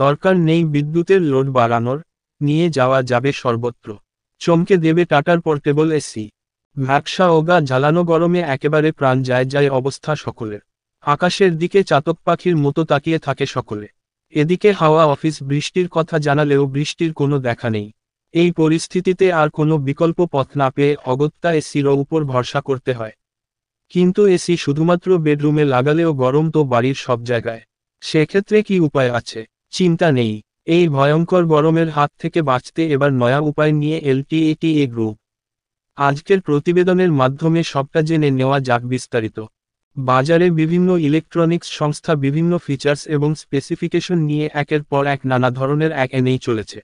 দরকার নেই বিদ্যুতের লোড বাড়ানোর, নিয়ে যাওয়া যাবে সর্বত্র। চমকে দেবে টাটার পোর্টেবল এসি। ভ্যাপসা ওগা ঝালানো গরমে একেবারে প্রাণ যায় যায় অবস্থা সকলের। আকাশের দিকে চাতক পাখির মতো তাকিয়ে থাকে সকলে। এদিকে হাওয়া অফিস বৃষ্টির কথা জানালেও বৃষ্টির কোনো দেখা নেই। এই পরিস্থিতিতে আর কোনো বিকল্প পথ না পেয়ে অগত্যা এসির উপর ভরসা করতে হয়। কিন্তু এসি শুধুমাত্র বেডরুমে লাগালেও গরম তো বাড়ির সব জায়গায়। সেক্ষেত্রে কি উপায় আছে? চিন্তা নেই। এই ভয়ঙ্কর গরমের হাত থেকে বাঁচতে এবার নয়া উপায় নিয়ে এলটিএটিএ গ্রুপ। আজকের প্রতিবেদনের মাধ্যমে সবটা জেনে নেওয়া যাক বিস্তারিত। বাজারে বিভিন্ন ইলেকট্রনিক্স সংস্থা বিভিন্ন ফিচার্স এবং স্পেসিফিকেশন নিয়ে একের পর এক নানা ধরনের এনেই চলেছে।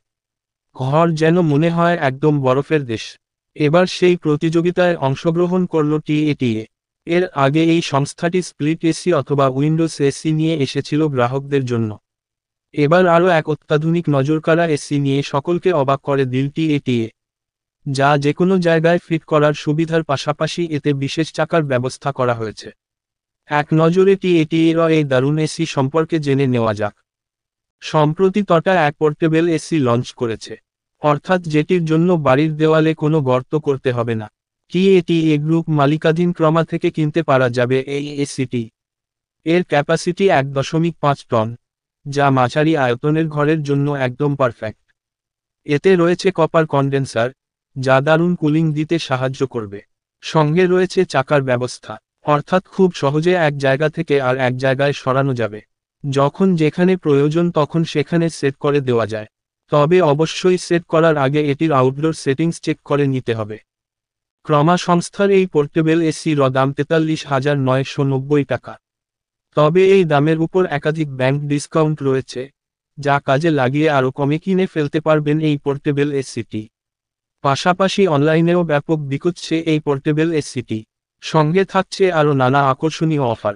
ঘর যেন মনে হয় একদম বরফের দেশ। এবার সেই প্রতিযোগিতায় অংশগ্রহণ করল টিএটিএ। এর আগে এই সংস্থাটি স্প্লিট এসি অথবা উইন্ডোজ এসি নিয়ে এসেছিল গ্রাহকদের জন্য। এবার আরও এক অত্যাধুনিক নজরকাড়া এসি নিয়ে সকলকে অবাক করে দিল টিএটিএ, যা যেকোনো জায়গায় ফিট করার সুবিধার পাশাপাশি এতে বিশেষ চাকার ব্যবস্থা করা হয়েছে। এক নজরে টিএটিএর এই দারুণ এসি সম্পর্কে জেনে নেওয়া যাক। সম্প্রতি টাটা এক পোর্টেবল এসি লঞ্চ করেছে, অর্থাৎ যেটির জন্য বাড়ির দেওয়ালে কোনো গর্ত করতে হবে না। টিএটিএ গ্রুপ মালিকাধীন ক্রমা থেকে কিনতে পারা যাবে এই এসিটি। এর ক্যাপাসিটি 1.5 টন, যা মাঝারি আয়তনের ঘরের জন্য একদম পারফেক্ট। এতে রয়েছে কপার কন্ডেন্সার, যা দারুণ কুলিং দিতে সাহায্য করবে। সঙ্গে রয়েছে চাকার ব্যবস্থা, অর্থাৎ খুব সহজে এক জায়গা থেকে আর এক জায়গায় সরানো যাবে। যখন যেখানে প্রয়োজন তখন সেখানে সেট করে দেওয়া যায়। তবে অবশ্যই সেট করার আগে এটির আউটডোর সেটিংস চেক করে নিতে হবে। ক্রমা সংস্থার এই পোর্টেবল এসির দাম 43,990 টাকা। তবে এই দামের উপর একাধিক ব্যাংক ডিসকাউন্ট রয়েছে, যা কাজে লাগিয়ে আরও কমে কিনে ফেলতে পারবেন এই পোর্টেবল এসিটি। পাশাপাশি অনলাইনেও ব্যাপক বিকোচ্ছে এই পোর্টেবল এসিটি। সঙ্গে থাকছে আরও নানা আকর্ষণীয় অফার।